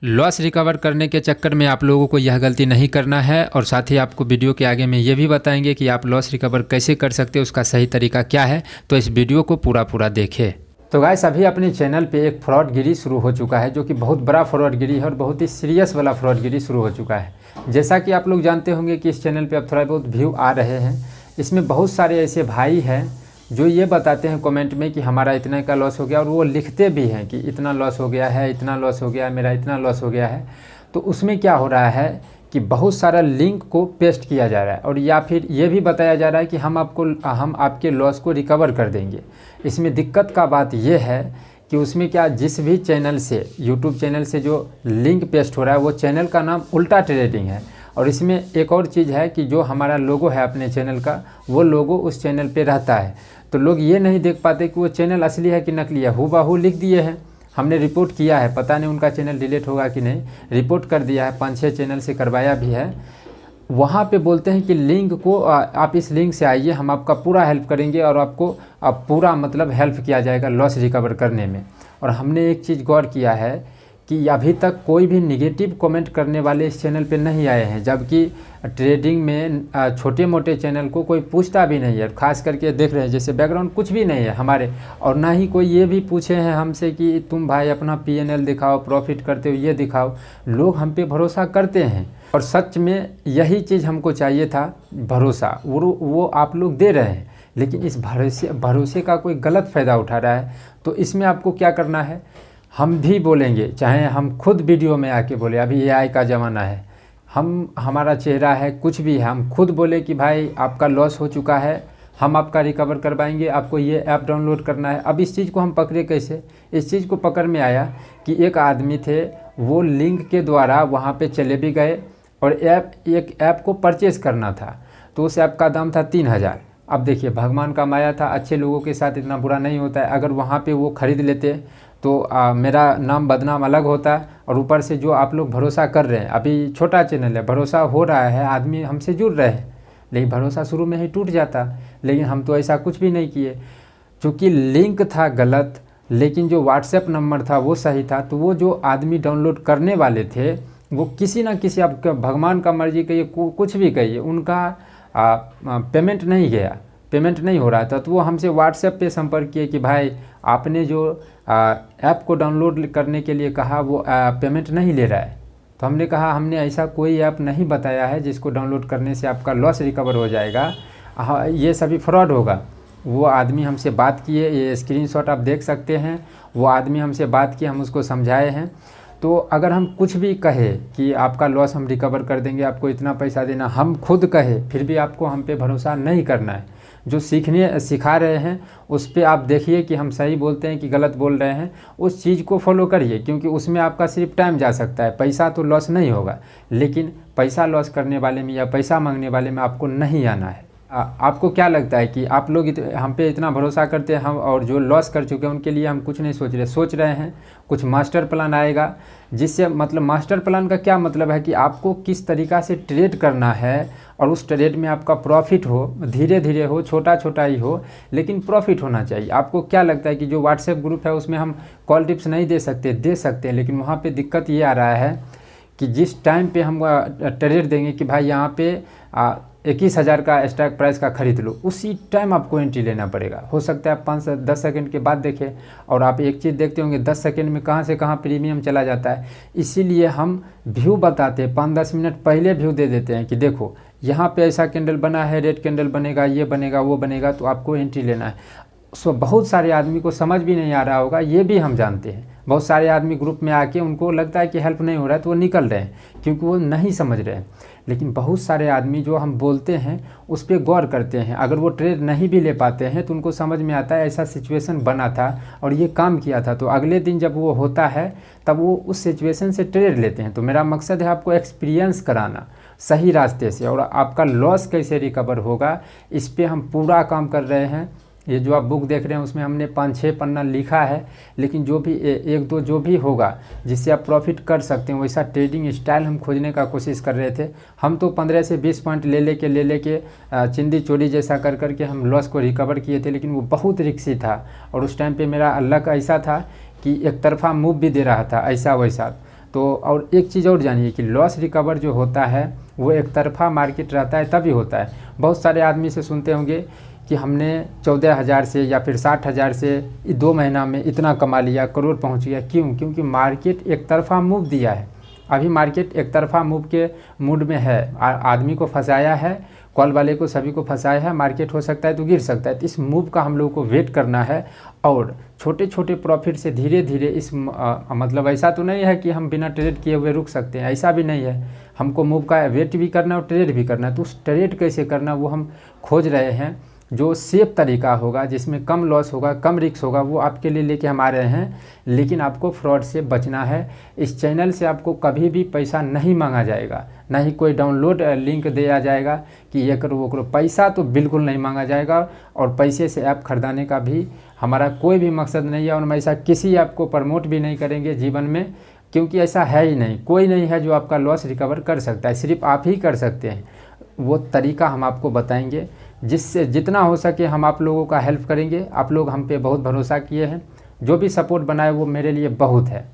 Loss recover करने के चक्कर में आप लोगों को यह गलती नहीं करना है और साथ ही आपको वीडियो के आगे में ये भी बताएंगे कि आप लॉस रिकवर कैसे कर सकते हैं, उसका सही तरीका क्या है। तो इस वीडियो को पूरा देखें। तो गाइस, अभी अपने चैनल पे एक फ्रॉडगिरी शुरू हो चुका है, जो कि बहुत बड़ा फ्रॉडगिरी है और बहुत ही सीरियस वाला फ्रॉडगिरी शुरू हो चुका है। जैसा कि आप लोग जानते होंगे कि इस चैनल पे अब थोड़ा बहुत व्यू आ रहे हैं। इसमें बहुत सारे ऐसे भाई हैं जो ये बताते हैं कमेंट में कि हमारा इतना का लॉस हो गया, और वो लिखते भी हैं कि इतना लॉस हो गया है, इतना लॉस हो गया है, मेरा इतना लॉस हो गया है। तो उसमें क्या हो रहा है कि बहुत सारा लिंक को पेस्ट किया जा रहा है, और या फिर ये भी बताया जा रहा है कि हम आपके लॉस को रिकवर कर देंगे। इसमें दिक्कत का बात यह है कि उसमें क्या, जिस भी चैनल से, यूट्यूब चैनल से जो लिंक पेस्ट हो रहा है वो चैनल का नाम उल्टा ट्रेडिंग है। और इसमें एक और चीज़ है कि जो हमारा लोगो है अपने चैनल का, वो लोगो उस चैनल पे रहता है। तो लोग ये नहीं देख पाते कि वो चैनल असली है कि नकली है। हूबहू लिख दिए हैं। हमने रिपोर्ट किया है, पता नहीं उनका चैनल डिलीट होगा कि नहीं। रिपोर्ट कर दिया है, 5-6 चैनल से करवाया भी है। वहाँ पे बोलते हैं कि लिंक को आप इस लिंक से आइए, हम आपका पूरा हेल्प करेंगे और आपको पूरा हेल्प किया जाएगा लॉस रिकवर करने में। और हमने एक चीज़ गौर किया है कि अभी तक कोई भी निगेटिव कमेंट करने वाले इस चैनल पे नहीं आए हैं, जबकि ट्रेडिंग में छोटे मोटे चैनल को कोई पूछता भी नहीं है। खास करके देख रहे हैं जैसे बैकग्राउंड कुछ भी नहीं है हमारे, और ना ही कोई ये भी पूछे हैं हमसे कि तुम भाई अपना PNL दिखाओ, प्रॉफिट करते हो ये दिखाओ। लोग हम पे भरोसा करते हैं, और सच में यही चीज़ हमको चाहिए था, भरोसा। वो आप लोग दे रहे हैं, लेकिन इस भरोसे का कोई गलत फ़ायदा उठा रहा है। तो इसमें आपको क्या करना है, हम भी बोलेंगे, चाहे हम खुद वीडियो में आके बोले, अभी AI का ज़माना है, हमारा चेहरा है, कुछ भी है, हम खुद बोले कि भाई आपका लॉस हो चुका है, हम आपका रिकवर करवाएंगे, आपको ये ऐप डाउनलोड करना है। अब इस चीज़ को हम पकड़े कैसे? इस चीज़ को पकड़ में आया कि एक आदमी थे, वो लिंक के द्वारा वहाँ पे चले भी गए, और एक ऐप को परचेज़ करना था। तो उस ऐप का दाम था 3000। अब देखिए, भगवान का माया था, अच्छे लोगों के साथ इतना बुरा नहीं होता है। अगर वहाँ पे वो ख़रीद लेते तो मेरा नाम बदनाम अलग होता, और ऊपर से जो आप लोग भरोसा कर रहे हैं, अभी छोटा चैनल है, भरोसा हो रहा है, आदमी हमसे जुड़ रहे हैं, लेकिन भरोसा शुरू में ही टूट जाता। लेकिन हम तो ऐसा कुछ भी नहीं किए, चूँकि लिंक था गलत, लेकिन जो व्हाट्सएप नंबर था वो सही था। तो वो जो आदमी डाउनलोड करने वाले थे, वो किसी ना किसी, आप भगवान का मर्जी कहिए, कुछ भी कहिए, उनका पेमेंट नहीं गया, पेमेंट नहीं हो रहा था। तो वो हमसे व्हाट्सएप पे संपर्क किए कि भाई आपने जो ऐप को डाउनलोड करने के लिए कहा, वो पेमेंट नहीं ले रहा है। तो हमने कहा, हमने ऐसा कोई ऐप नहीं बताया है जिसको डाउनलोड करने से आपका लॉस रिकवर हो जाएगा, ये सभी फ्रॉड होगा। वो आदमी हमसे बात किए, ये स्क्रीनशॉट आप देख सकते हैं। वो आदमी हमसे बात किए, हम उसको समझाए हैं। तो अगर हम कुछ भी कहे कि आपका लॉस हम रिकवर कर देंगे, आपको इतना पैसा देना, हम खुद कहे, फिर भी आपको हम पे भरोसा नहीं करना है। जो सिखा रहे हैं उस पे आप देखिए कि हम सही बोलते हैं कि गलत बोल रहे हैं, उस चीज़ को फॉलो करिए, क्योंकि उसमें आपका सिर्फ टाइम जा सकता है। पैसा तो लॉस नहीं होगा, लेकिन पैसा लॉस करने वाले में या पैसा मांगने वाले में आपको नहीं आना है। आपको क्या लगता है कि आप लोग हम पे इतना भरोसा करते हैं, हम और जो लॉस कर चुके हैं उनके लिए हम कुछ नहीं सोच रहे हैं कुछ मास्टर प्लान आएगा, जिससे मास्टर प्लान का क्या मतलब है कि आपको किस तरीक़ा से ट्रेड करना है, और उस ट्रेड में आपका प्रॉफिट हो, धीरे धीरे हो, छोटा छोटा ही हो, लेकिन प्रॉफिट होना चाहिए। आपको क्या लगता है कि जो व्हाट्सएप ग्रुप है उसमें हम कॉल टिप्स नहीं दे सकते हैं, लेकिन वहाँ पे दिक्कत ये आ रहा है कि जिस टाइम पे हम ट्रेड देंगे कि भाई यहाँ पे 21,000 का स्टॉक प्राइस का खरीद लो, उसी टाइम आपको एंट्री लेना पड़ेगा। हो सकता है 5-10 सेकंड के बाद देखें, और आप एक चीज़ देखते होंगे 10 सेकंड में कहाँ से कहाँ प्रीमियम चला जाता है। इसीलिए हम व्यू बताते हैं, 5-10 मिनट पहले व्यू दे देते हैं कि देखो यहाँ पे ऐसा कैंडल बना है, रेड कैंडल बनेगा, ये बनेगा, वो बनेगा, तो आपको एंट्री लेना है। बहुत सारे आदमी को समझ भी नहीं आ रहा होगा, ये भी हम जानते हैं। बहुत सारे आदमी ग्रुप में आके उनको लगता है कि हेल्प नहीं हो रहा है, तो वो निकल रहे हैं क्योंकि वो नहीं समझ रहे हैं। लेकिन बहुत सारे आदमी जो हम बोलते हैं उस पर गौर करते हैं। अगर वो ट्रेड नहीं भी ले पाते हैं तो उनको समझ में आता है ऐसा सिचुएशन बना था और ये काम किया था, तो अगले दिन जब वो होता है तब वो उस सिचुएशन से ट्रेड लेते हैं। तो मेरा मकसद है आपको एक्सपीरियंस कराना सही रास्ते से, और आपका लॉस कैसे रिकवर होगा इस पर हम पूरा काम कर रहे हैं। ये जो आप बुक देख रहे हैं उसमें हमने 5-6 पन्ना लिखा है, लेकिन जो भी 1-2 जो भी होगा जिससे आप प्रॉफिट कर सकते हैं वैसा ट्रेडिंग स्टाइल हम खोजने का कोशिश कर रहे थे। हम तो 15 से 20 पॉइंट ले लेके चिंदी चोरी जैसा कर करके हम लॉस को रिकवर किए थे, लेकिन वो बहुत रिस्की था। और उस टाइम पे मेरा लक ऐसा था कि एक तरफा मूव भी दे रहा था ऐसा वैसा, तो और एक चीज़ और जानिए कि लॉस रिकवर जो होता है वो एक तरफा मार्केट रहता है तभी होता है। बहुत सारे आदमी से सुनते होंगे कि हमने 14,000 से या फिर 60,000 से 2 महीना में इतना कमा लिया, करोड़ पहुंच गया। क्यों? क्योंकि मार्केट एक तरफा मूव दिया है। अभी मार्केट एक तरफा मूव के मूड में है, आदमी को फंसाया है, कॉल वाले को, सभी को फंसाया है। मार्केट हो सकता है तो गिर सकता है, तो इस मूव का हम लोगों को वेट करना है और छोटे छोटे प्रॉफिट से धीरे धीरे इस मतलब ऐसा तो नहीं है कि हम बिना ट्रेड किए हुए रुक सकते हैं, ऐसा भी नहीं है। हमको मूव का वेट भी करना है और ट्रेड भी करना है। तो उस ट्रेड कैसे करना वो हम खोज रहे हैं, जो सेफ तरीका होगा, जिसमें कम लॉस होगा, कम रिस्क होगा, वो आपके लिए लेके हम आ रहे हैं। लेकिन आपको फ्रॉड से बचना है। इस चैनल से आपको कभी भी पैसा नहीं मांगा जाएगा, ना ही कोई डाउनलोड लिंक दिया जाएगा कि ये करो वो करो। पैसा तो बिल्कुल नहीं मांगा जाएगा और पैसे से ऐप खरीदाने का भी हमारा कोई भी मकसद नहीं है और हम ऐसा किसी ऐप को प्रमोट भी नहीं करेंगे जीवन में, क्योंकि ऐसा है ही नहीं। कोई नहीं है जो आपका लॉस रिकवर कर सकता है, सिर्फ आप ही कर सकते हैं। वो तरीका हम आपको बताएंगे, जिससे जितना हो सके हम आप लोगों का हेल्प करेंगे। आप लोग हम पे बहुत भरोसा किए हैं, जो भी सपोर्ट बनाए वो मेरे लिए बहुत है।